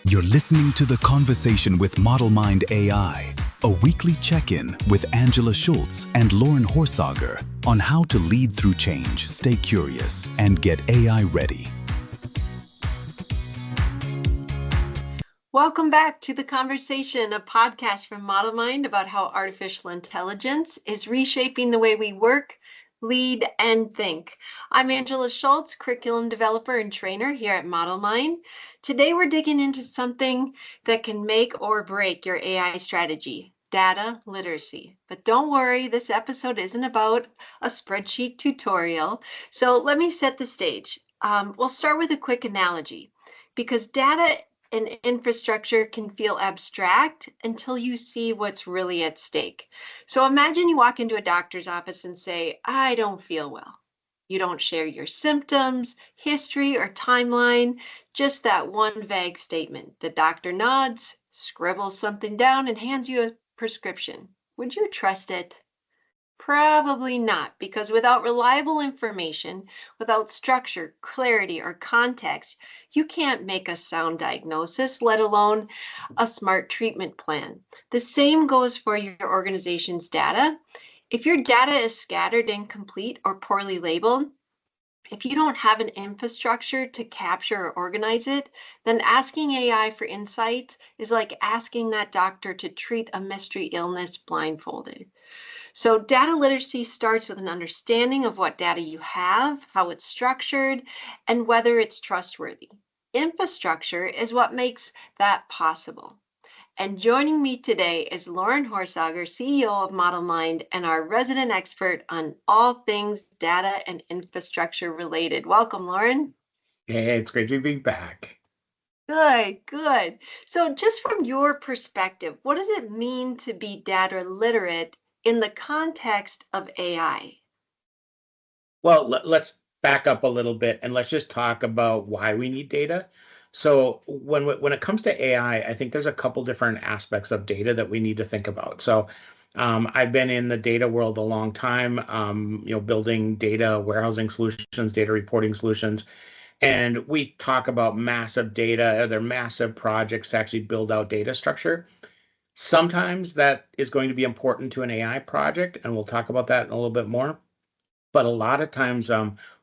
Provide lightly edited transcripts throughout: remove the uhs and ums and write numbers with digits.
You're listening to The Conversation with Model Mind AI, a weekly check-in with Angela Schultz and Loren Horsager on how to lead through change, stay curious, and get AI ready. Welcome back to The Conversation, a podcast from Model Mind about how artificial intelligence is reshaping the way we work, lead, and think. I'm Angela Schultz, curriculum developer and trainer here at Model Mind. Today we're digging into something that can make or break your AI strategy, data literacy. But don't worry, this episode isn't about a spreadsheet tutorial. So let me set the stage. We'll start with a quick analogy, because data and infrastructure can feel abstract until you see what's really at stake. So imagine you walk into a doctor's office and say, "I don't feel well." You don't share your symptoms, history, or timeline, just that one vague statement. The doctor nods, scribbles something down, and hands you a prescription. Would you trust it? Probably not, because without reliable information, without structure, clarity, or context, you can't make a sound diagnosis, let alone a smart treatment plan. The same goes for your organization's data. If your data is scattered, incomplete, or poorly labeled, if you don't have an infrastructure to capture or organize it, then asking AI for insights is like asking that doctor to treat a mystery illness blindfolded. So data literacy starts with an understanding of what data you have, how it's structured, and whether it's trustworthy. Infrastructure is what makes that possible. And joining me today is Loren Horsager, CEO of Model Mind, and our resident expert on all things data and infrastructure related. Welcome, Loren. Hey, it's great to be back. Good, good. So just from your perspective, what does it mean to be data literate in the context of AI? Well, let's back up a little bit and let's just talk about why we need data. So when it comes to AI, I think there's a couple different aspects of data that we need to think about. So I've been in the data world a long time, building data warehousing solutions, data reporting solutions. And we talk about massive data. They're massive projects to actually build out data structure. Sometimes that is going to be important to an AI project, and we'll talk about that in a little bit more. But a lot of times,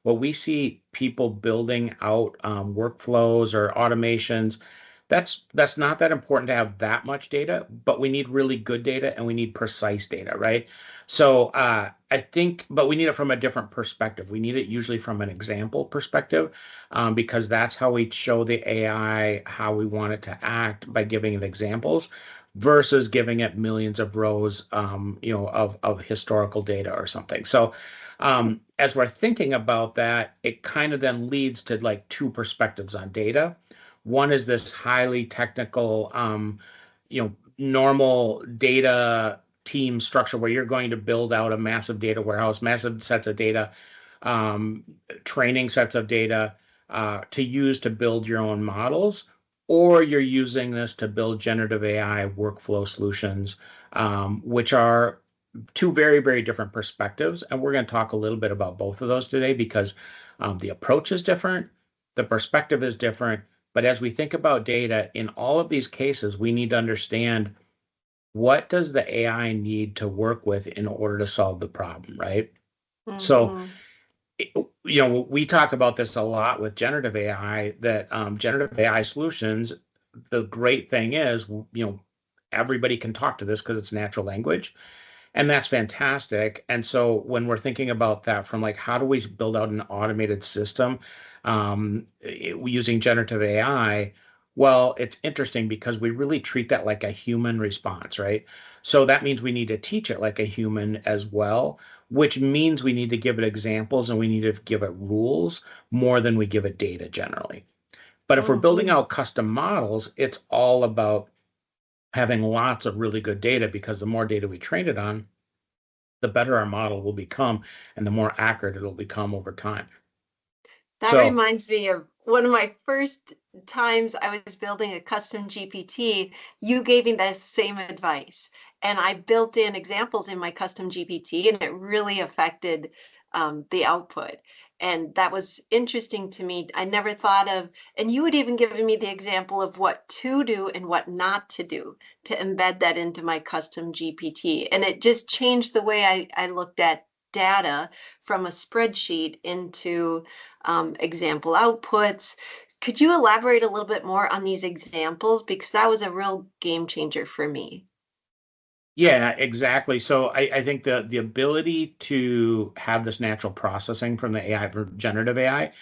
what we see people building out workflows or automations, that's not that important to have that much data, but we need really good data and we need precise data, right? So I think, but we need it from a different perspective. We need it usually from an example perspective, because that's how we show the AI how we want it to act, by giving it examples versus giving it millions of rows, of historical data or something. So as we're thinking about that, it kind of then leads to like two perspectives on data. One is this highly technical, normal data team structure where you're going to build out a massive data warehouse, massive sets of data, training sets of data to use to build your own models, or you're using this to build generative AI workflow solutions, which are two very, very different perspectives. And we're going to talk a little bit about both of those today because the approach is different, the perspective is different. But as we think about data, in all of these cases, we need to understand, what does the AI need to work with in order to solve the problem, right? Mm-hmm. So, we talk about this a lot with generative AI, that generative AI solutions, the great thing is, everybody can talk to this because it's natural language. And that's fantastic. And so when we're thinking about that from like, how do we build out an automated system using generative AI? Well, it's interesting because we really treat that like a human response, right? So that means we need to teach it like a human as well, which means we need to give it examples and we need to give it rules more than we give it data generally. But if we're building out custom models, it's all about having lots of really good data, because the more data we train it on, the better our model will become and the more accurate it'll become over time. That reminds me of one of my first times I was building a custom GPT. You gave me that same advice, and I built in examples in my custom GPT, and it really affected the output. And that was interesting to me. I never thought of, and you had even given me the example of what to do and what not to do to embed that into my custom GPT. And it just changed the way I looked at data from a spreadsheet into example outputs. Could you elaborate a little bit more on these examples? Because that was a real game changer for me. Yeah, exactly. So I think the ability to have this natural processing from the AI, for generative AI,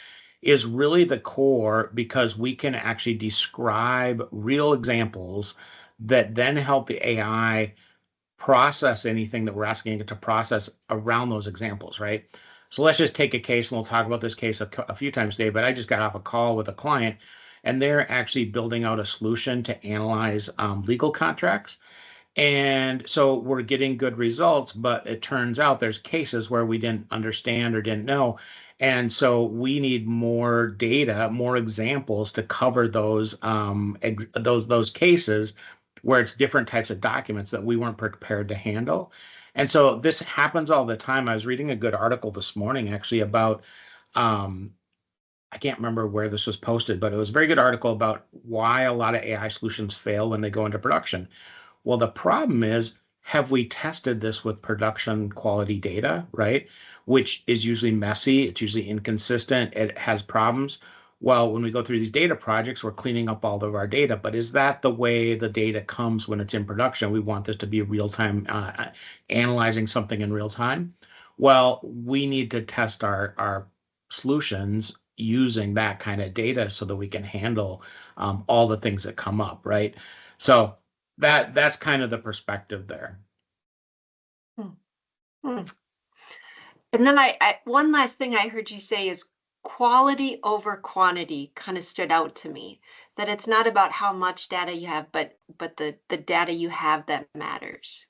is really the core because we can actually describe real examples that then help the AI process anything that we're asking it to process around those examples, right? So let's just take a case, and we'll talk about this case a few times today, but I just got off a call with a client, and they're actually building out a solution to analyze legal contracts. And so we're getting good results, but it turns out there's cases where we didn't understand or didn't know. And so we need more data, more examples to cover those cases where it's different types of documents that we weren't prepared to handle. And so this happens all the time. I was reading a good article this morning actually about um, I can't remember where this was posted, but it was a very good article about why a lot of AI solutions fail when they go into production. Well, the problem is, have we tested this with production quality data, right? Which is usually messy, it's usually inconsistent, it has problems. Well, when we go through these data projects, we're cleaning up all of our data, but is that the way the data comes when it's in production? We want this to be real time, analyzing something in real time. Well, we need to test our solutions using that kind of data so that we can handle all the things that come up, right? So that's kind of the perspective there. Hmm. Hmm. And then one last thing I heard you say is quality over quantity kind of stood out to me. That it's not about how much data you have, but the data you have that matters.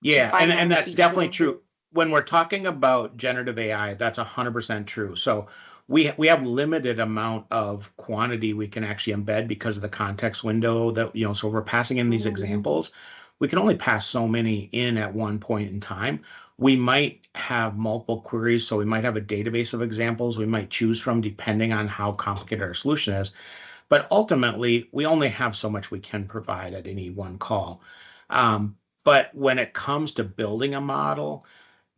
Do you Yeah, find and that to that's be definitely true? true. When we're talking about generative AI, that's 100% true. So we have limited amount of quantity we can actually embed because of the context window that, so if we're passing in these Mhm. examples, we can only pass so many in at one point in time. We might have multiple queries, so we might have a database of examples we might choose from depending on how complicated our solution is. But ultimately, we only have so much we can provide at any one call. But when it comes to building a model,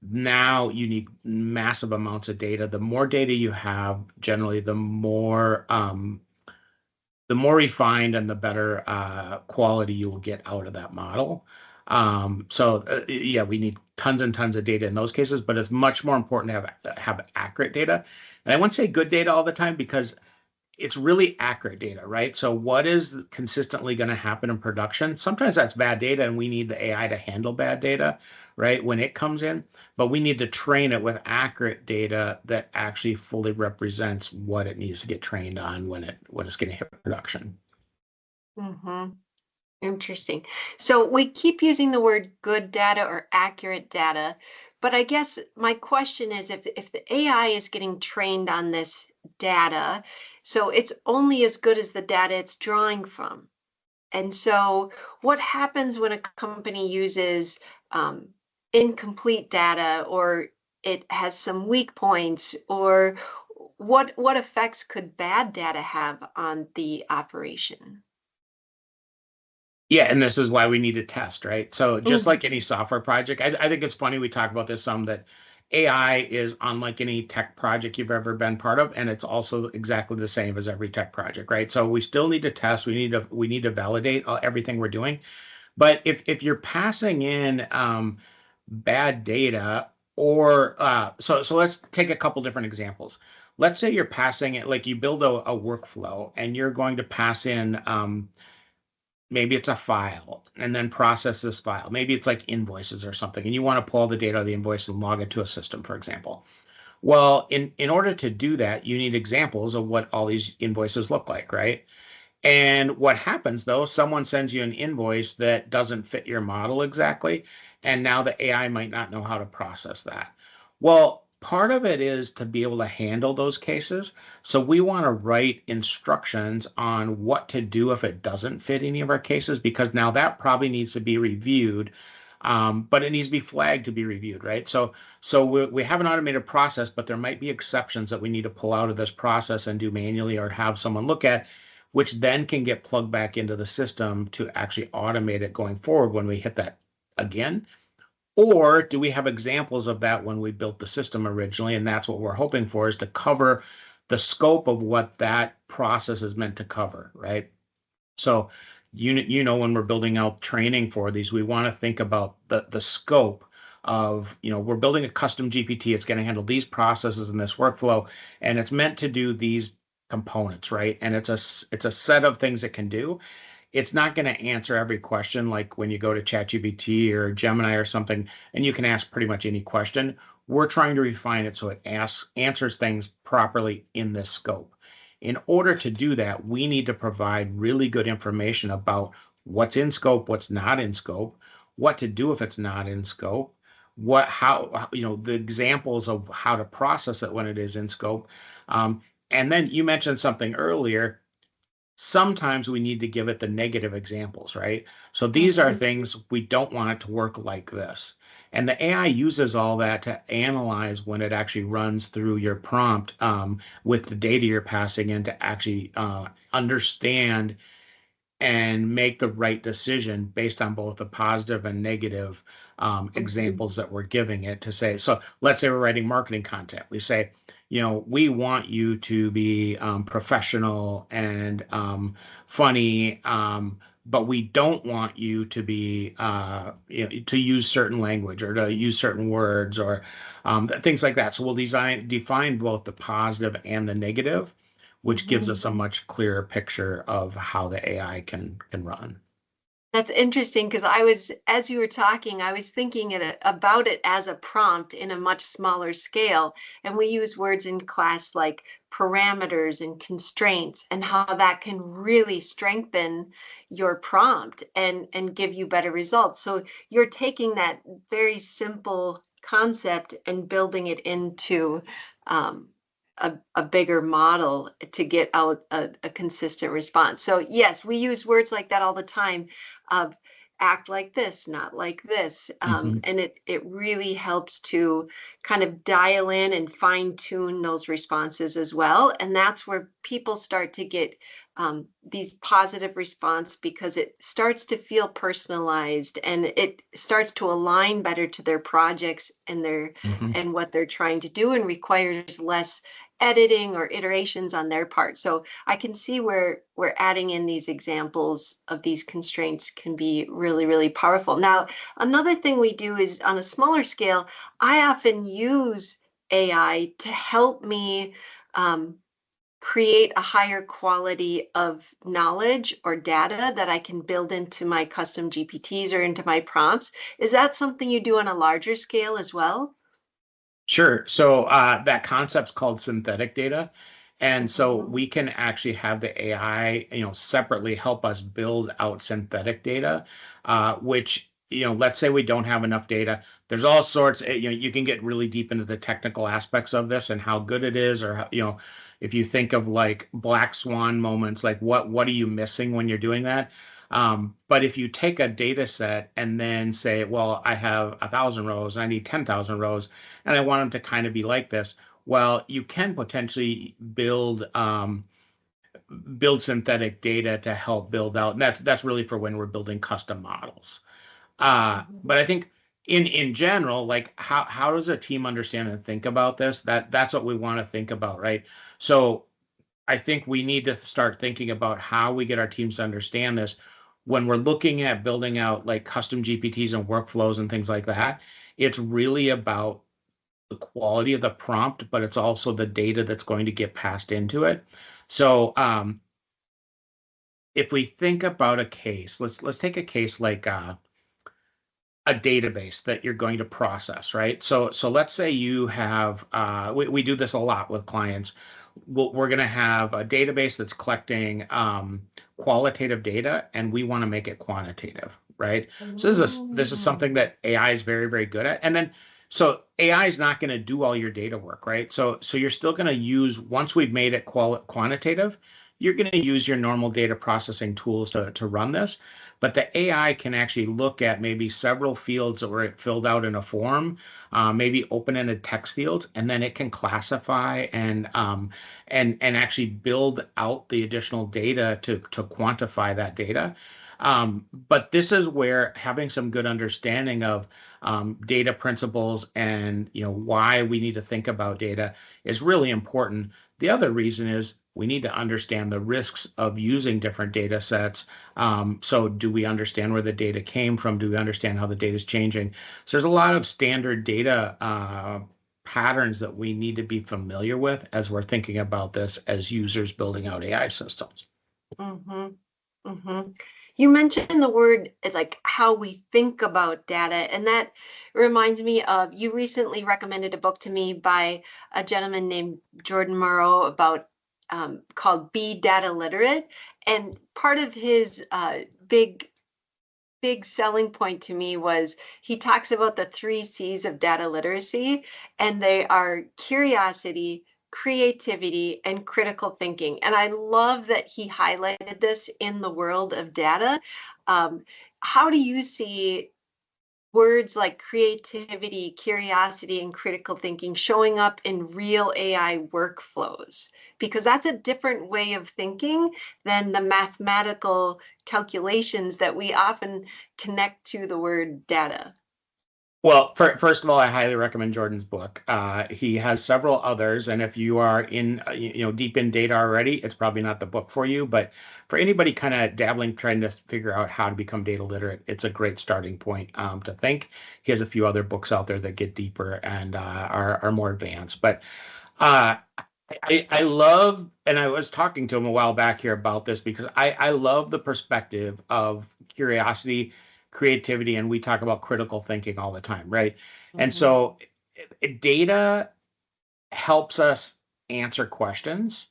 now you need massive amounts of data. The more data you have, generally, the more refined and the better quality you will get out of that model. Yeah, we need tons and tons of data in those cases, but it's much more important to have accurate data. And I wouldn't say good data all the time because it's really accurate data, right? So what is consistently going to happen in production? Sometimes that's bad data and we need the AI to handle bad data, right? When it comes in, but we need to train it with accurate data that actually fully represents what it needs to get trained on when it's going to hit production. Mhm. Interesting. So we keep using the word good data or accurate data, but I guess my question is if the AI is getting trained on this data, so it's only as good as the data it's drawing from. And so what happens when a company uses um, incomplete data or it has some weak points or what effects could bad data have on the operation? Yeah, and this is why we need to test, right? So just Mhm. like any software project, I think it's funny we talk about this some that AI is unlike any tech project you've ever been part of, and it's also exactly the same as every tech project, right? So we still need to test, we need to validate everything we're doing. But if you're passing in bad data, or so let's take a couple different examples. Let's say you're passing it like you build a workflow and you're going to pass in maybe it's a file and then process this file. Maybe it's like invoices or something, and you want to pull the data of the invoice and log it to a system, for example. Well, in order to do that, you need examples of what all these invoices look like, right? And what happens though, someone sends you an invoice that doesn't fit your model exactly, and now the AI might not know how to process that. Well, part of it is to be able to handle those cases. So we want to write instructions on what to do if it doesn't fit any of our cases, because now that probably needs to be reviewed but it needs to be flagged to be reviewed, right? So we have an automated process, but there might be exceptions that we need to pull out of this process and do manually or have someone look at, which then can get plugged back into the system to actually automate it going forward when we hit that again. Or do we have examples of that when we built the system originally? And that's what we're hoping for, is to cover the scope of what that process is meant to cover, right? So when we're building out training for these, we want to think about the scope of, we're building a custom GPT. It's going to handle these processes in this workflow, and it's meant to do these components, right? And it's a set of things it can do. It's not going to answer every question, like when you go to ChatGPT or Gemini or something, and you can ask pretty much any question. We're trying to refine it so it answers things properly in this scope. In order to do that, we need to provide really good information about what's in scope, what's not in scope, what to do if it's not in scope, the examples of how to process it when it is in scope. And then you mentioned something earlier. Sometimes we need to give it the negative examples, right? So these are things we don't want it to work like this. And the AI uses all that to analyze when it actually runs through your prompt with the data you're passing in to actually understand and make the right decision based on both the positive and negative examples that we're giving it to say. So let's say we're writing marketing content. We say, we want you to be professional and funny, but we don't want you to be, to use certain language or to use certain words or things like that. So we'll define both the positive and the negative, which gives us a much clearer picture of how the AI can run. That's interesting, because as you were talking, I was thinking about it as a prompt in a much smaller scale. And we use words in class like parameters and constraints, and how that can really strengthen your prompt and give you better results. So you're taking that very simple concept and building it into a bigger model to get out a consistent response. So yes, we use words like that all the time, of act like this, not like this. And it really helps to kind of dial in and fine tune those responses as well. And that's where people start to get these positive response, because it starts to feel personalized and it starts to align better to their projects and and what they're trying to do, and requires less editing or iterations on their part. So I can see where we're adding in these examples of these constraints can be really, really powerful. Now, another thing we do is, on a smaller scale, I often use AI to help me create a higher quality of knowledge or data that I can build into my custom GPTs or into my prompts. Is that something you do on a larger scale as well? Sure. So that concept's called synthetic data. And so we can actually have the AI, separately help us build out synthetic data, which, let's say we don't have enough data. There's all sorts, you can get really deep into the technical aspects of this and how good it is, or, if you think of like black swan moments, like what are you missing when you're doing that? But if you take a data set and then say, well, I have 1,000 rows, I need 10,000 rows, and I want them to kind of be like this. Well, you can potentially build synthetic data to help build out. And that's really for when we're building custom models. But I think in general, like how does a team understand and think about this? That's what we want to think about, right? So I think we need to start thinking about how we get our teams to understand this when we're looking at building out like custom GPTs and workflows and things like that. It's really about the quality of the prompt, but it's also the data that's going to get passed into it. So if we think about a case, let's take a case like a database that you're going to process, right? So let's say you have, we do this a lot with clients. We're going to have a database that's collecting qualitative data, and we want to make it quantitative, right? So this is something that AI is very, very good at. And then, so AI is not going to do all your data work, right? So you're still going to use, once we've made it quantitative, you're going to use your normal data processing tools to run this. But the AI can actually look at maybe several fields that were filled out in a form, maybe open-ended text fields, and then it can classify and actually build out the additional data to quantify that data. But this is where having some good understanding of data principles and why we need to think about data is really important. The other reason is we need to understand the risks of using different data sets. So do we understand where the data came from? Do we understand how the data is changing? So there's a lot of standard data patterns that we need to be familiar with as we're thinking about this as users building out AI systems. Mm-hmm. Mm-hmm. You mentioned the word like how we think about data, and that reminds me of you recently recommended a book to me by a gentleman named Jordan Morrow about called Be Data Literate, and part of his big selling point to me was he talks about the 3 C's of data literacy, and they are curiosity, creativity, and critical thinking. And I love that he highlighted this in the world of data. How do you see words like creativity, curiosity, and critical thinking showing up in real AI workflows? Because that's a different way of thinking than the mathematical calculations that we often connect to the word data. Well, first of all, I highly recommend Jordan's book. He has several others, and if you are in, deep in data already, it's probably not the book for you. But for anybody kind of dabbling, trying to figure out how to become data literate, it's a great starting point to think. He has a few other books out there that get deeper and are more advanced. But uh, I love, and I was talking to him a while back here about this because I love the perspective of curiosity, creativity, and we talk about critical thinking all the time, right? And so data helps us answer questions,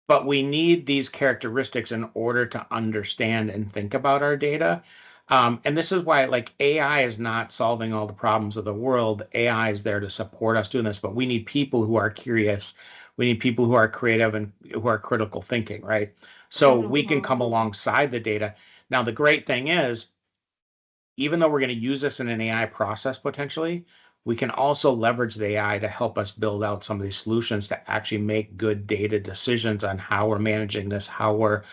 but we need these characteristics in order to understand and think about our data. And this is why, like, AI is not solving all the problems of the world. AI is there to support us doing this, but we need people who are curious. We need people who are creative and who are critical thinking, right? So we can come alongside the data. Now, the great thing is, even though we're going to use this in an AI process potentially, we can also leverage the AI to help us build out some of these solutions to actually make good data decisions on how we're managing this, how we're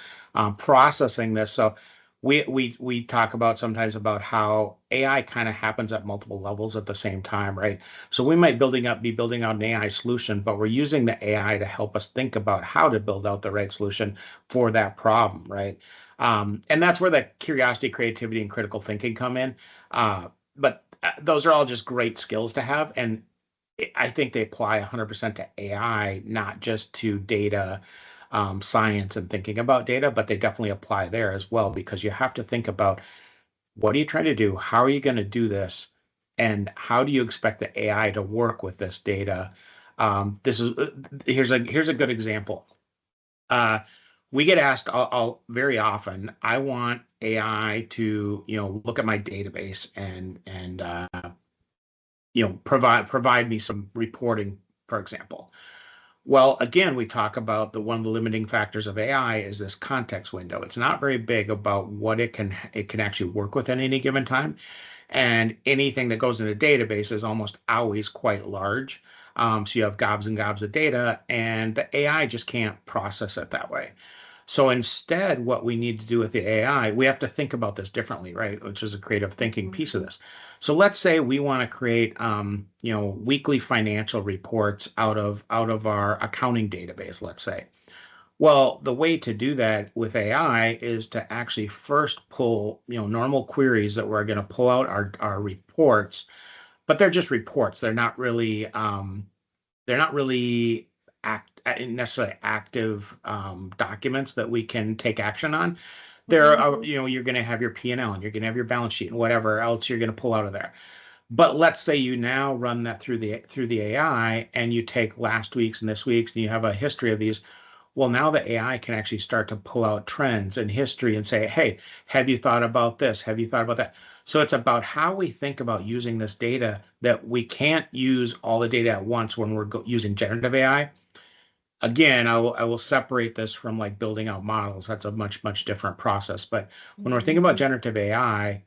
processing this. So we talk about sometimes about how AI kind of happens at multiple levels at the same time, right? So we might be building out an AI solution, but we're using the AI to help us think about how to build out the right solution for that problem, right? And that's where the curiosity, creativity, and critical thinking come in. But those are all just great skills to have. And I think they apply 100% to AI, not just to data science and thinking about data, but they definitely apply there as well, because you have to think about what are you trying to do? How are you going to do this? And how do you expect the AI to work with this data? Here's a good example. We get asked I'll very often, I want AI to, look at my database and provide me some reporting, for example. Well, again, we talk about one of the limiting factors of AI is this context window. It's not very big about what it can actually work with at any given time. And anything that goes in a database is almost always quite large. So you have gobs and gobs of data, and the AI just can't process it that way. So instead, what we need to do with the AI, we have to think about this differently, right? Which is a creative thinking piece of this. So let's say we want to create, weekly financial reports out of our accounting database, let's say. Well, the way to do that with AI is to actually first pull, normal queries that we're going to pull out our reports, but they're just reports. They're not really necessarily active documents that we can take action on. There are, you're going to have your P&L and you're going to have your balance sheet and whatever else you're going to pull out of there. But let's say you now run that through the AI, and you take last week's and this week's, and you have a history of these. Well, now the AI can actually start to pull out trends and history and say, hey, have you thought about this? Have you thought about that? So it's about how we think about using this data, that we can't use all the data at once when we're using generative AI. again, I will separate this from like building out models. That's a much different process. But when we're thinking about Mhm. generative AI,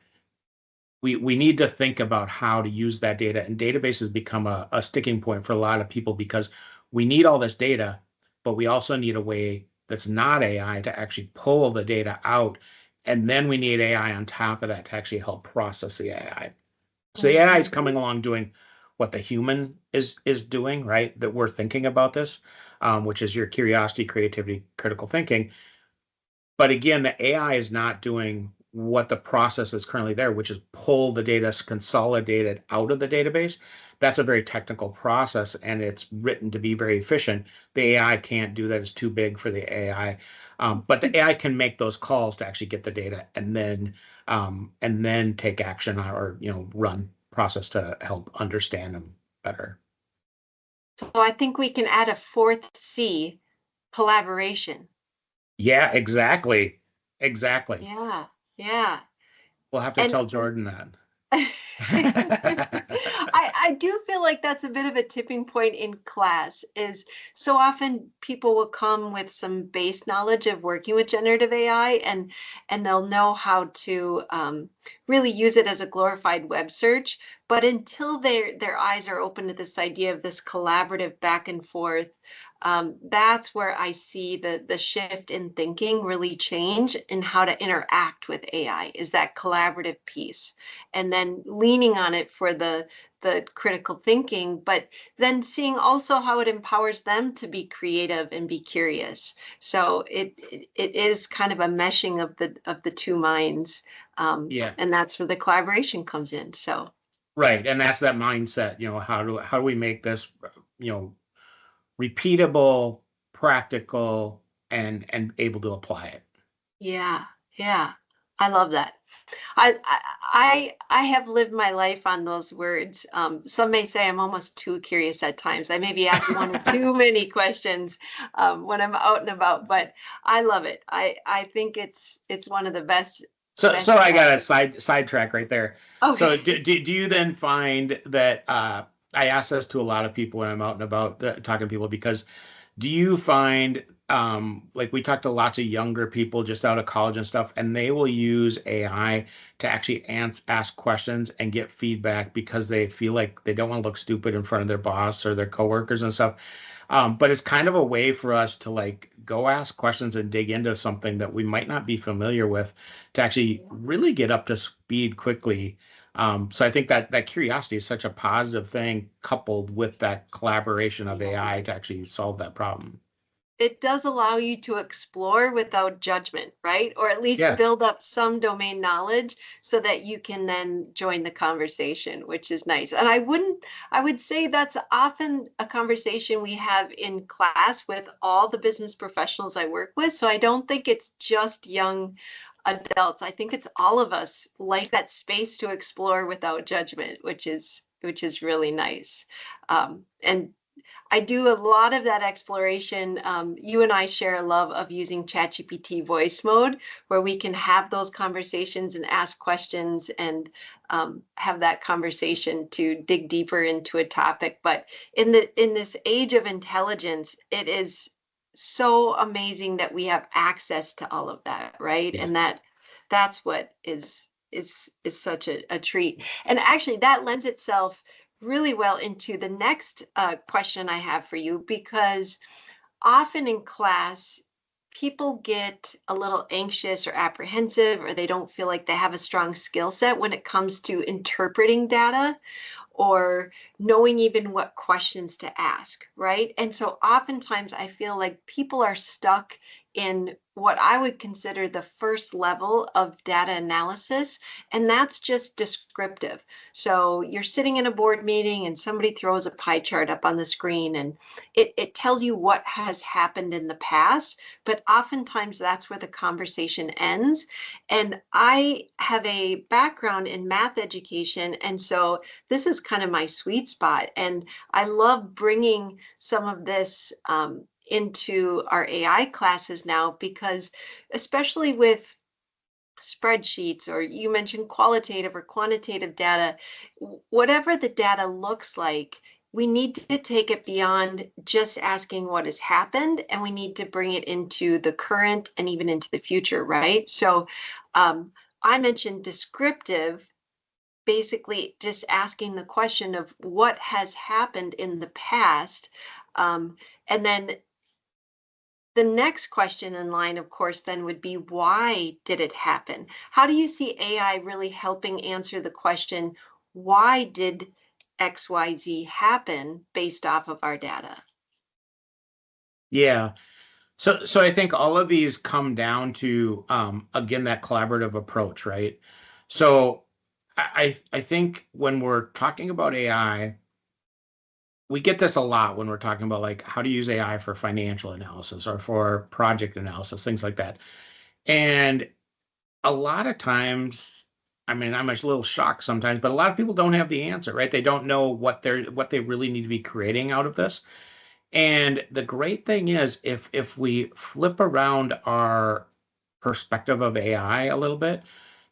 we need to think about how to use that data. And databases become a sticking point for a lot of people because we need all this data, but we also need a way that's not AI to actually pull the data out. And then we need AI on top of that to actually help process the AI. So the AI is Mhm. coming along doing what the human is doing, right? That we're thinking about this, which is your curiosity, creativity, critical thinking. But again, the AI is not doing what the process is currently there, which is pull the data, consolidate it out of the database. That's a very technical process, and it's written to be very efficient. The AI can't do that; it's too big for the AI. But the AI can make those calls to actually get the data, and then take action or run process to help understand them better. So I think we can add a fourth C, collaboration. Yeah, exactly, exactly. Yeah, yeah. We'll have to And tell Jordan that. I do feel like that's a bit of a tipping point in class is so often people will come with some base knowledge of working with generative AI and they'll know how to really use it as a glorified web search. But until their eyes are open to this idea of this collaborative back and forth, that's where I see the shift in thinking really change in how to interact with AI is that collaborative piece, and then leaning on it for the critical thinking, but then seeing also how it empowers them to be creative and be curious. So it is kind of a meshing of the two minds, Yeah. and that's where the collaboration comes in. So Right, and that's that mindset, how do we make this, you know, repeatable, practical, and able to apply it? yeah, yeah, I love that. I have lived my life on those words. Some may say I'm almost too curious at times. I maybe ask one or too many questions when I'm out and about, but I love it. I think it's one of the So best I got a gadgets. sidetrack right there. So Okay. do you then find that I ask this to a lot of people when I'm out and about talking to people because do you find like we talk to lots of younger people just out of college and stuff, and they will use AI to actually ask questions and get feedback because they feel like they don't want to look stupid in front of their boss or their coworkers and stuff. But it's kind of a way for us to like go ask questions and dig into something that we might not be familiar with to actually really get up to speed quickly. So I think that curiosity is such a positive thing coupled with that collaboration of Yeah. AI to actually solve that problem. It does allow you to explore without judgment, right? Or at least Yeah. build up some domain knowledge so that you can then join the conversation, which is nice. And I would say that's often a conversation we have in class with all the business professionals I work with. So I don't think it's just young adults. I think it's all of us like that space to explore without judgment, which is really nice. And I do a lot of that exploration. You and I share a love of using ChatGPT voice mode, where we can have those conversations and ask questions and have that conversation to dig deeper into a topic. But in this age of intelligence, it is so amazing that we have access to all of that, right? Yeah. And that's what is such a treat. And actually, that lends itself really well into the next question I have for you, because often in class, people get a little anxious or apprehensive, or they don't feel like they have a strong skill set when it comes to interpreting data or knowing even what questions to ask, right? And so oftentimes I feel like people are stuck in what I would consider the first level of data analysis, and that's just descriptive. So you're sitting in a board meeting and somebody throws a pie chart up on the screen and it tells you what has happened in the past, but oftentimes that's where the conversation ends. And I have a background in math education, and so this is kind of my sweet spot. And I love bringing some of this into our AI classes now, because especially with spreadsheets, or you mentioned qualitative or quantitative data, whatever the data looks like, we need to take it beyond just asking what has happened, and we need to bring it into the current and even into the future, right? So I mentioned descriptive, basically just asking the question of what has happened in the past. And then the next question in line, of course, then would be, why did it happen? How do you see AI really helping answer the question, why did XYZ happen based off of our data? Yeah. So I think all of these come down to again that collaborative approach, right? So I think when we're talking about AI, we get this a lot when we're talking about like how to use AI for financial analysis or for project analysis, things like that. And a lot of times, I mean, I'm a little shocked sometimes, but a lot of people don't have the answer, right? They don't know what they really need to be creating out of this. And the great thing is if we flip around our perspective of AI a little bit,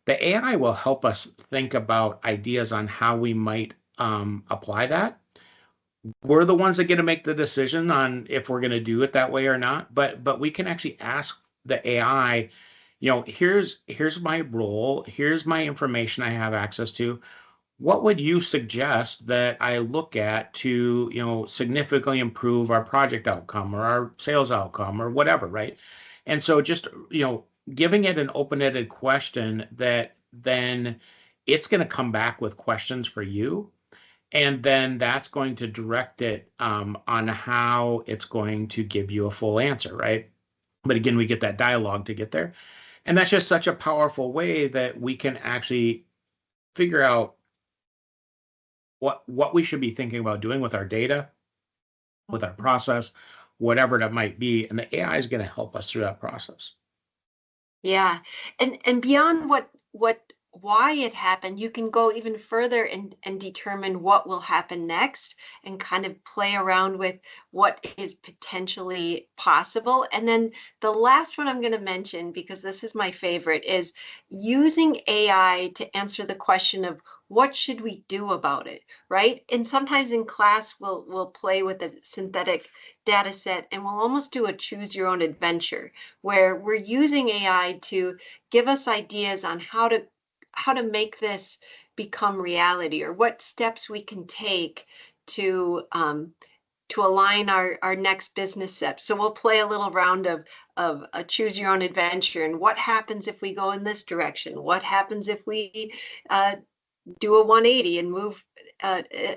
the AI will help us think about ideas on how we might apply that. We're the ones that get to make the decision on if we're going to do it that way or not. But we can actually ask the AI, here's my role, here's my information I have access to. What would you suggest that I look at to, significantly improve our project outcome or our sales outcome or whatever, right? And so just, giving it an open-ended question that then it's going to come back with questions for you. And then that's going to direct it on how it's going to give you a full answer, right? But again, we get that dialogue to get there. And that's just such a powerful way that we can actually figure out what we should be thinking about doing with our data, with our process, whatever that might be. And the AI is going to help us through that process. Yeah. And beyond what why it happened, you can go even further and determine what will happen next and kind of play around with what is potentially possible. And then the last one I'm going to mention, because this is my favorite, is using AI to answer the question of what should we do about it, right? And sometimes in class we'll play with a synthetic data set and we'll almost do a choose your own adventure where we're using AI to give us ideas on how to make this become reality, or what steps we can take to align our next next steps. So we'll play a little round of a choose your own adventure, and what happens if we go in this direction? What happens if we do a 180 and move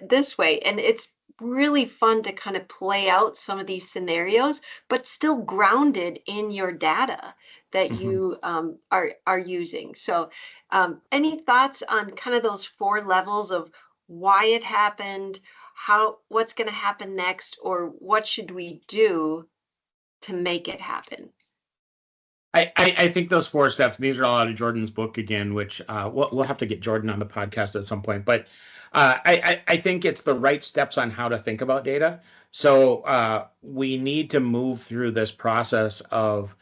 this way? And it's really fun to kind of play out some of these scenarios, but still grounded in your data that Mhm. you are using. So any thoughts on kind of those four levels of why it happened, what's going to happen next, or what should we do to make it happen? I think those four steps, these are all out of Jordan's book again, which we'll have to get Jordan on the podcast at some point. But I think it's the right steps on how to think about data. So we need to move through this process of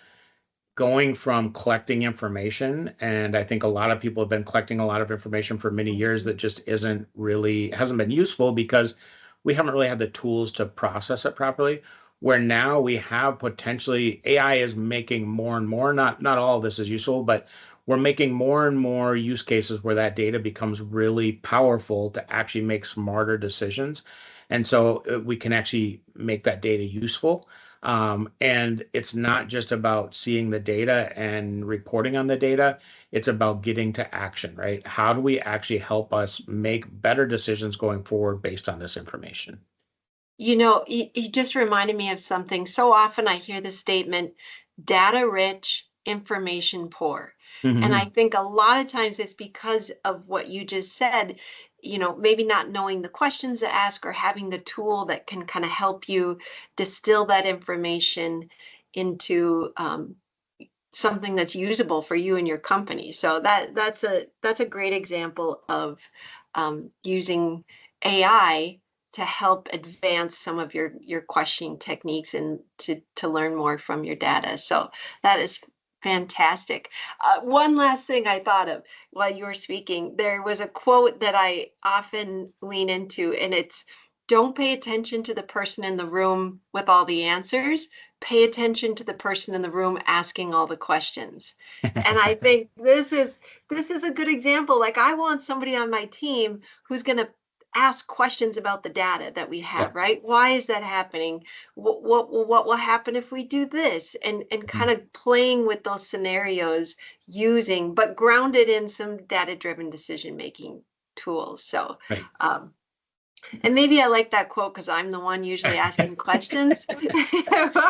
going from collecting information. And I think a lot of people have been collecting a lot of information for many years that just hasn't been useful because we haven't really had the tools to process it properly. Where now we have potentially AI is making more and more, not all of this is useful, but we're making more and more use cases where that data becomes really powerful to actually make smarter decisions. And so we can actually make that data useful. And it's not just about seeing the data and reporting on the data. It's about getting to action, right? How do we actually help us make better decisions going forward based on this information? You just reminded me of something. So often I hear the statement, data rich, information poor. And I Mhm. think a lot of times it's because of what you just said, maybe not knowing the questions to ask or having the tool that can kind of help you distill that information into something that's usable for you and your company. So that's a great example of using AI to help advance some of your questioning techniques and to learn more from your data. So that is fantastic. One last thing I thought of while you were speaking, there was a quote that I often lean into, and it's don't pay attention to the person in the room with all the answers. Pay attention to the person in the room asking all the questions. And I think this is a good example. Like, I want somebody on my team who's going to ask questions about the data that we have, Yep. right? Why is that happening? What will happen if we do this? And kind of playing with those scenarios, using, but grounded in some data-driven decision making tools. So Right. and maybe I like that quote because I'm the one usually asking questions.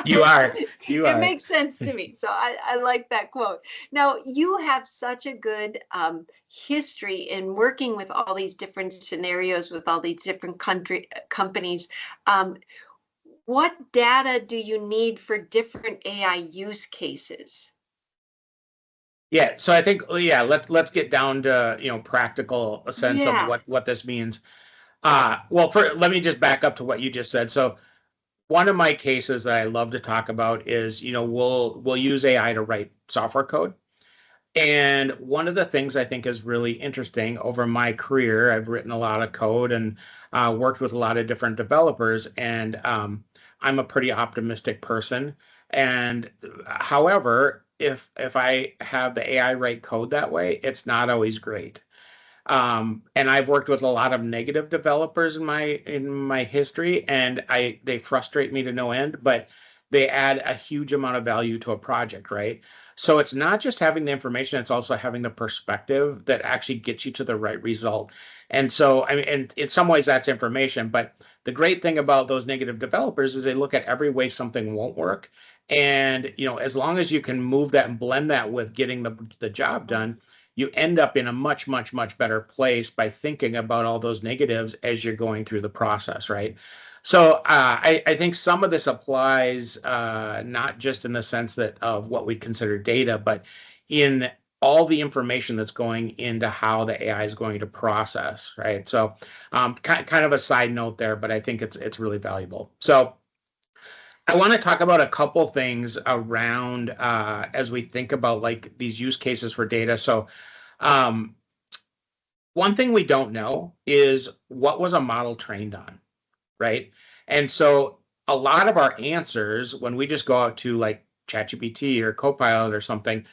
You are. You It are. makes sense to me. So I like that quote. Now, you have such a good history in working with all these different scenarios with all these different companies. What data do you need for different AI use cases? Yeah, so I think, yeah, let's get down to, practical sense of Yeah. what this means. Well, let me just back up to what you just said. So one of my cases that I love to talk about is, we'll use AI to write software code. And one of the things I think is really interesting over my career, I've written a lot of code and worked with a lot of different developers, and I'm a pretty optimistic person. And however, if I have the AI write code that way, it's not always great. And I've worked with a lot of negative developers in my history, and they frustrate me to no end, but they add a huge amount of value to a project, right? So it's not just having the information, it's also having the perspective that actually gets you to the right result. And so, I mean, and in some ways that's information, but the great thing about those negative developers is they look at every way something won't work. And, as long as you can move that and blend that with getting the job done, you end up in a much, much, much better place by thinking about all those negatives as you're going through the process, right? So I think some of this applies not just in the sense that of what we consider data, but in all the information that's going into how the AI is going to process, right? So kind of a side note there, but I think it's really valuable. So I want to talk about a couple things around as we think about like these use cases for data. So um, one thing we don't know is what was a model trained on, right? And so a lot of our answers, when we just go out to like ChatGPT or Copilot or something,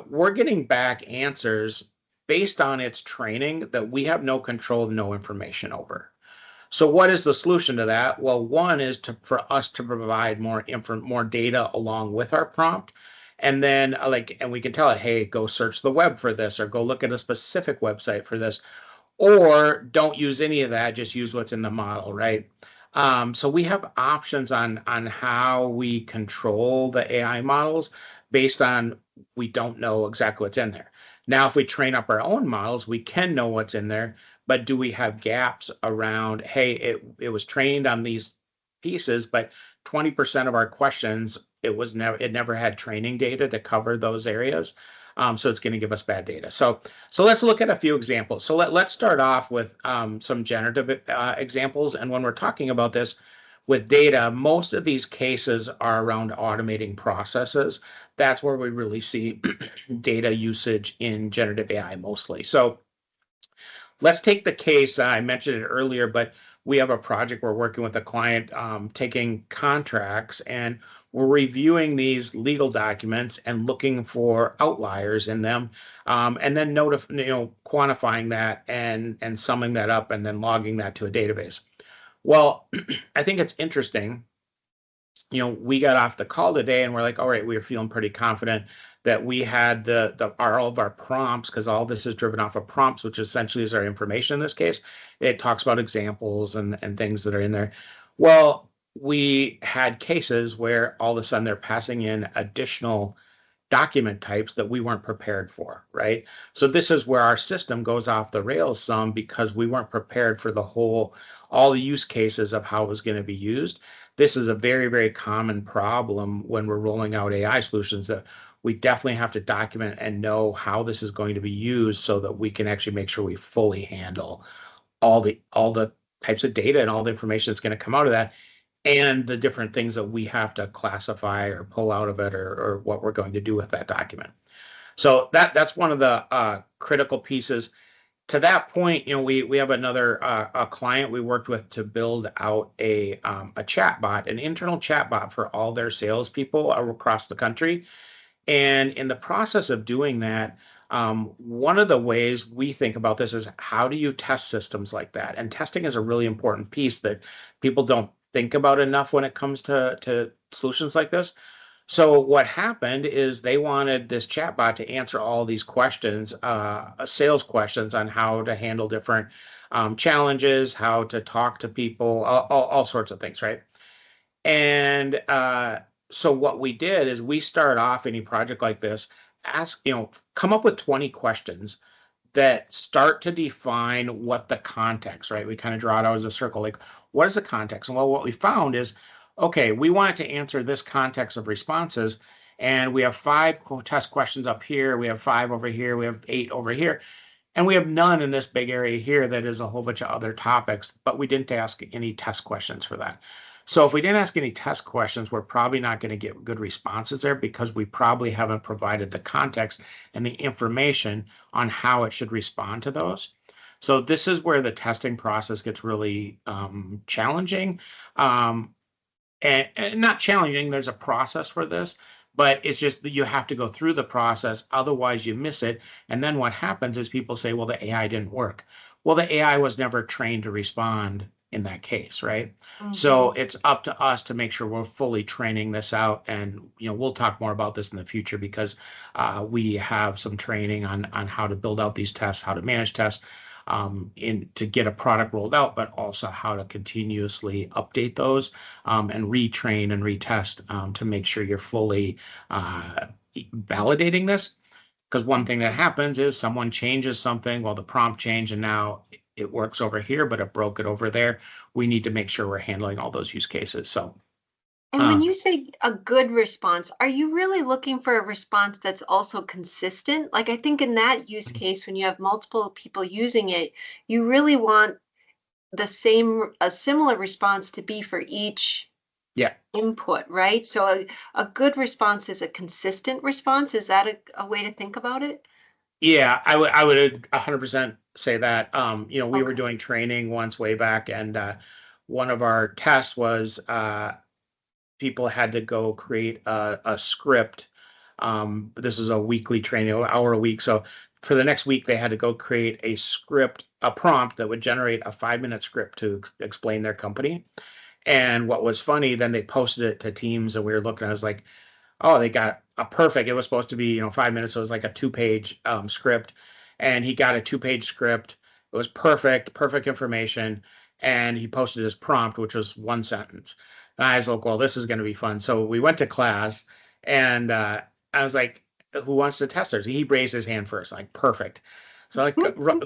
we're getting back answers based on its training that we have no control, no information over. So what is the solution to that? Well, one is for us to provide more data along with our prompt. And then and we can tell it, hey, go search the web for this, or go look at a specific website for this, or don't use any of that, just use what's in the model, right? So we have options on how we control the AI models based on we don't know exactly what's in there. Now, if we train up our own models, we can know what's in there, but do we have gaps around, hey, it was trained on these pieces, but 20% of our questions, it never had training data to cover those areas. So it's going to give us bad data. So let's look at a few examples. So let's start off with some generative examples. And when we're talking about this with data, most of these cases are around automating processes. That's where we really see data usage in generative AI mostly. So let's take the case, I mentioned it earlier, but we have a project we're working with a client taking contracts, and we're reviewing these legal documents and looking for outliers in them, and then quantifying that and summing that up and then logging that to a database. Well, I think it's interesting. We got off the call today and we're like, all right, we were feeling pretty confident that we had all of our prompts, because all this is driven off of prompts, which essentially is our information in this case. It talks about examples and things that are in there. Well, we had cases where all of a sudden they're passing in additional document types that we weren't prepared for, right? So this is where our system goes off the rails some, because we weren't prepared for all the use cases of how it was going to be used. This is a very, very common problem when we're rolling out AI solutions, that we definitely have to document and know how this is going to be used so that we can actually make sure we fully handle all the types of data and all the information that's going to come out of that, and the different things that we have to classify or pull out of it, or what we're going to do with that document. So that's one of the critical pieces. to that point, we have another a client we worked with to build out a chat bot, an internal chat bot for all their salespeople across the country. And in the process of doing that, one of the ways we think about this is how do you test systems like that? And testing is a really important piece that people don't think about enough when it comes to solutions like this. So what happened is they wanted this chatbot to answer all these questions, sales questions on how to handle different challenges, how to talk to people, all sorts of things, right? And so what we did is we start off any project like this, come up with 20 questions that start to define what the context, right? We kind of draw it out as a circle, like what is the context? And well, what we found is, okay, we wanted to answer this context of responses, and we have 5 test questions up here, we have 5 over here, we have 8 over here, and we have none in this big area here that is a whole bunch of other topics, but we didn't ask any test questions for that. So if we didn't ask any test questions, we're probably not going to get good responses there because we probably haven't provided the context and the information on how it should respond to those. So this is where the testing process gets really challenging. And not challenging, there's a process for this, but it's just that you have to go through the process, otherwise you miss it. And then what happens is people say, well, the AI didn't work. Well, the AI was never trained to respond in that case, right? So it's up to us to make sure we're fully training this out. And we'll talk more about this in the future because we have some training on how to build out these tests, how to manage tests, to get a product rolled out, but also how to continuously update those and retrain and retest to make sure you're fully validating this. Because one thing that happens is someone changes something, well, the prompt changed and now it works over here, but it broke it over there. We need to make sure we're handling all those use cases. So, and when you say a good response, are you really looking for a response that's also consistent? Like, I think in that use case, when you have multiple people using it, you really want a similar response to be for each input, right? So a good response is a consistent response. Is that a way to think about it? Yeah, I would 100% say that. We were doing training once way back, and one of our tests was people had to go create a script. This is a weekly training, an hour a week. So for the next week, they had to go create a script, a prompt that would generate a 5-minute script to explain their company. And what was funny, then they posted it to Teams, and we were looking, I was like, oh, they got a perfect. It was supposed to be, 5 minutes. So it was like a 2-page script, and he got a 2-page script. It was perfect information. And he posted his prompt, which was 1 sentence. And I was like, well, this is going to be fun. So we went to class, and I was like, who wants to test theirs? He raised his hand first, like, perfect. So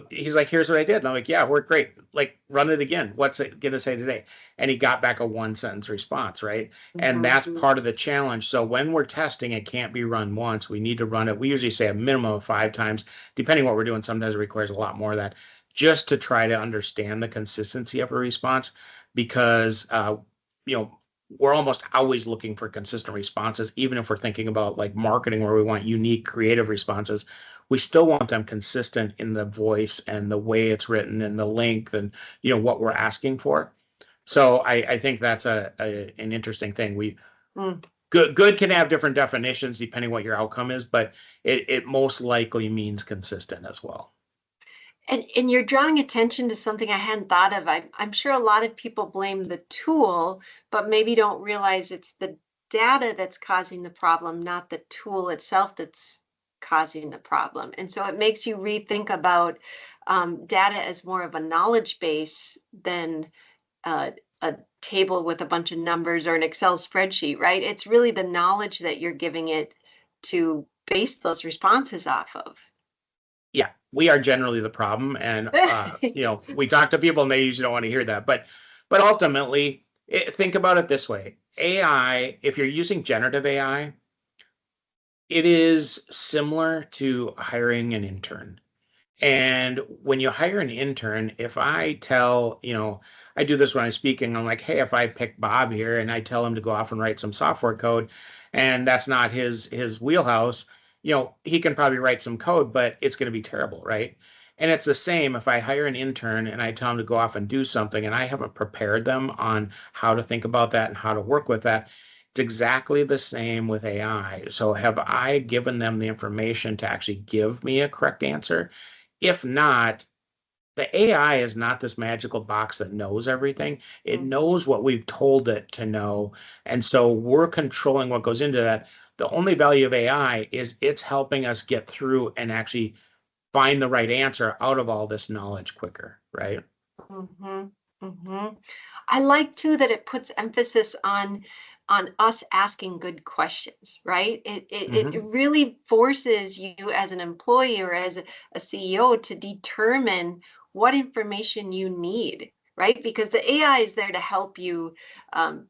he's like, here's what I did. And I'm like, yeah, worked great. Like, run it again. What's it going to say today? And he got back a 1-sentence response, right? And that's part of the challenge. So when we're testing, it can't be run once. We need to run it. We usually say a minimum of 5 times, depending what we're doing. Sometimes it requires a lot more of that, just to try to understand the consistency of a response, because, we're almost always looking for consistent responses. Even if we're thinking about like marketing where we want unique, creative responses, we still want them consistent in the voice and the way it's written and the length and, what we're asking for. So I think that's an interesting thing. Good can have different definitions depending what your outcome is, but it most likely means consistent as well. And you're drawing attention to something I hadn't thought of. I'm sure a lot of people blame the tool, but maybe don't realize it's the data that's causing the problem, not the tool itself that's causing the problem. And so it makes you rethink about data as more of a knowledge base than a table with a bunch of numbers or an Excel spreadsheet, right? It's really the knowledge that you're giving it to base those responses off of. Yeah, we are generally the problem. And, we talk to people and they usually don't want to hear that. But ultimately, think about it this way. AI, if you're using generative AI, it is similar to hiring an intern. And when you hire an intern, if I tell, I do this when I'm speaking, I'm like, hey, if I pick Bob here and I tell him to go off and write some software code, and that's not his wheelhouse, he can probably write some code, but it's going to be terrible, right? And it's the same if I hire an intern and I tell them to go off and do something and I haven't prepared them on how to think about that and how to work with that. It's exactly the same with AI. So have I given them the information to actually give me a correct answer? If not, the AI is not this magical box that knows everything. It knows what we've told it to know. And so we're controlling what goes into that. The only value of AI is it's helping us get through and actually find the right answer out of all this knowledge quicker, right? Mm-hmm. Mm-hmm. I like too that it puts emphasis on us asking good questions, right? It Hmm. really forces you as an employee or as a CEO to determine what information you need, right? Because the AI is there to help you um,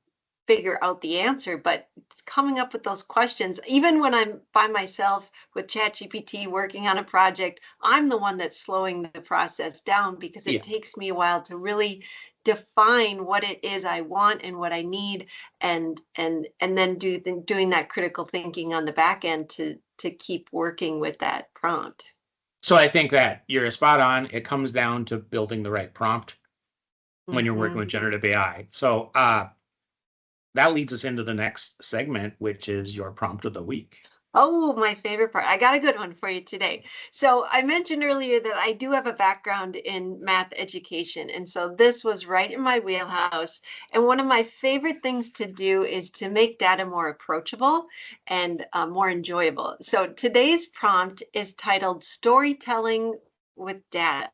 figure out the answer, but coming up with those questions, even when I'm by myself with ChatGPT working on a project, I'm the one that's slowing the process down because it Yeah. takes me a while to really define what it is I want and what I need, and then doing that critical thinking on the back end to keep working with that prompt. So I think that you're spot on. It comes down to building the right prompt when you're working Hmm. with generative AI. So that leads us into the next segment, which is your prompt of the week. Oh, my favorite part. I got a good one for you today. So I mentioned earlier that I do have a background in math education. And so this was right in my wheelhouse. And one of my favorite things to do is to make data more approachable and more enjoyable. So today's prompt is titled Storytelling with Data.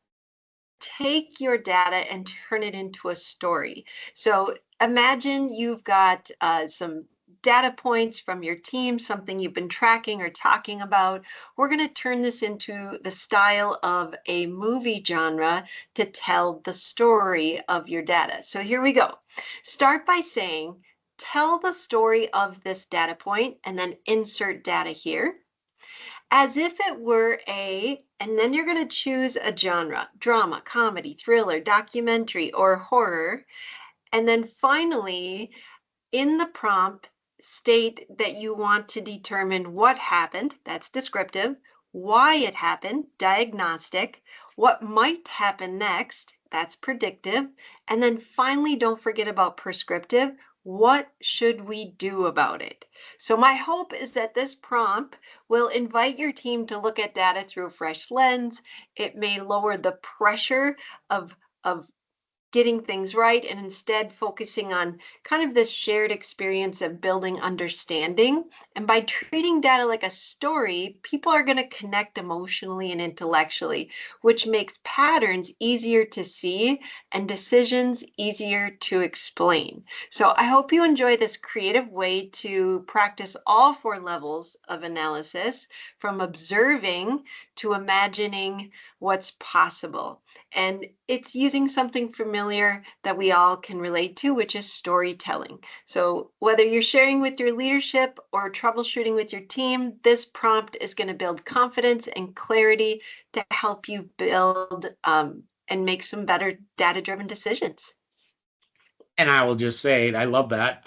Take your data and turn it into a story. So imagine you've got some data points from your team, something you've been tracking or talking about. We're going to turn this into the style of a movie genre to tell the story of your data. So here we go. Start by saying, tell the story of this data point, and then insert data here as if it were and then you're going to choose a genre: drama, comedy, thriller, documentary, or horror. And then finally, in the prompt, state that you want to determine what happened, that's descriptive, why it happened, diagnostic, what might happen next, that's predictive, and then finally, don't forget about prescriptive. What should we do about it? So my hope is that this prompt will invite your team to look at data through a fresh lens. It may lower the pressure of getting things right and instead focusing on kind of this shared experience of building understanding. And by treating data like a story, people are going to connect emotionally and intellectually, which makes patterns easier to see and decisions easier to explain. So I hope you enjoy this creative way to practice all four levels of analysis, from observing to imagining what's possible. And it's using something familiar that we all can relate to, which is storytelling. So whether you're sharing with your leadership or troubleshooting with your team, this prompt is going to build confidence and clarity to help you build and make some better data-driven decisions. And I will just say, I love that.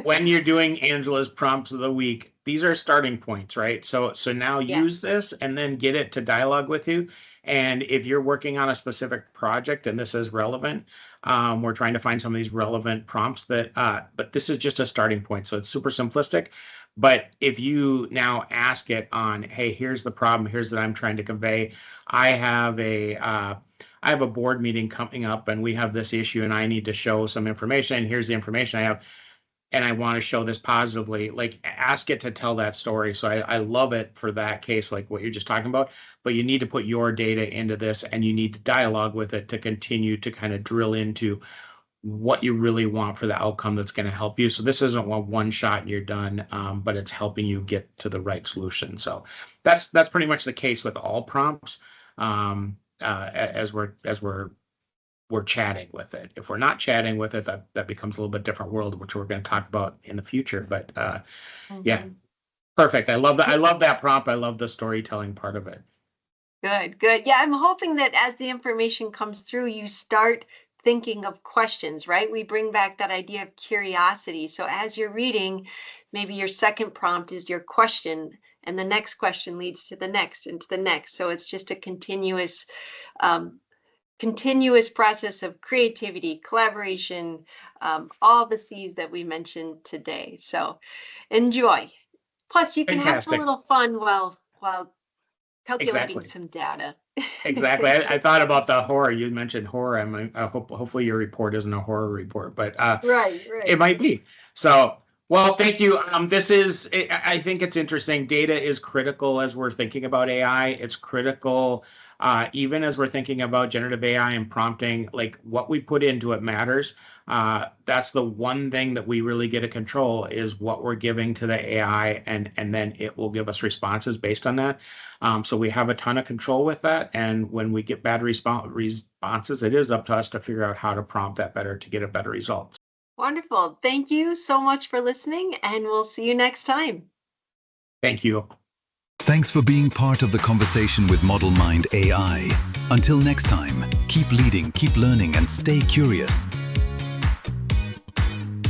When you're doing Angela's prompts of the week, these are starting points, right? So now use Yes. this and then get it to dialogue with you. And if you're working on a specific project and this is relevant, we're trying to find some of these relevant prompts but this is just a starting point. So it's super simplistic. But if you now ask it on, hey, here's the problem, here's that I'm trying to convey. I have a board meeting coming up and we have this issue and I need to show some information. Here's the information I have and I want to show this positively, like ask it to tell that story. So I love it for that case, like what you're just talking about. But you need to put your data into this and you need to dialogue with it to continue to kind of drill into what you really want for the outcome that's going to help you. So this isn't one shot and you're done, but it's helping you get to the right solution. So that's pretty much the case with all prompts. As we're chatting with it. If we're not chatting with it, that becomes a little bit different world, which we're going to talk about in the future. But yeah, Mhm. perfect. I love that. I love that prompt. I love the storytelling part of it. Good, good. Yeah, I'm hoping that as the information comes through, you start thinking of questions, right? We bring back that idea of curiosity. So as you're reading, maybe your second prompt is your question, and the next question leads to the next and to the next. So it's just a continuous process of creativity, collaboration, all the C's that we mentioned today. So enjoy. Plus, you can have a Fantastic. little fun while calculating Exactly. some data. Exactly. I thought about the horror. You mentioned horror. Hopefully your report isn't a horror report, but Right. it might be. So, well, thank you. I think it's interesting. Data is critical as we're thinking about AI. It's critical, even as we're thinking about generative AI and prompting, like what we put into it matters. That's the one thing that we really get to control is what we're giving to the AI, and then it will give us responses based on that. So we have a ton of control with that. And when we get bad responses, it is up to us to figure out how to prompt that better to get a better result. Wonderful. Thank you so much for listening, and we'll see you next time. Thank you. Thanks for being part of the conversation with Model Mind AI. Until next time, keep leading, keep learning, and stay curious.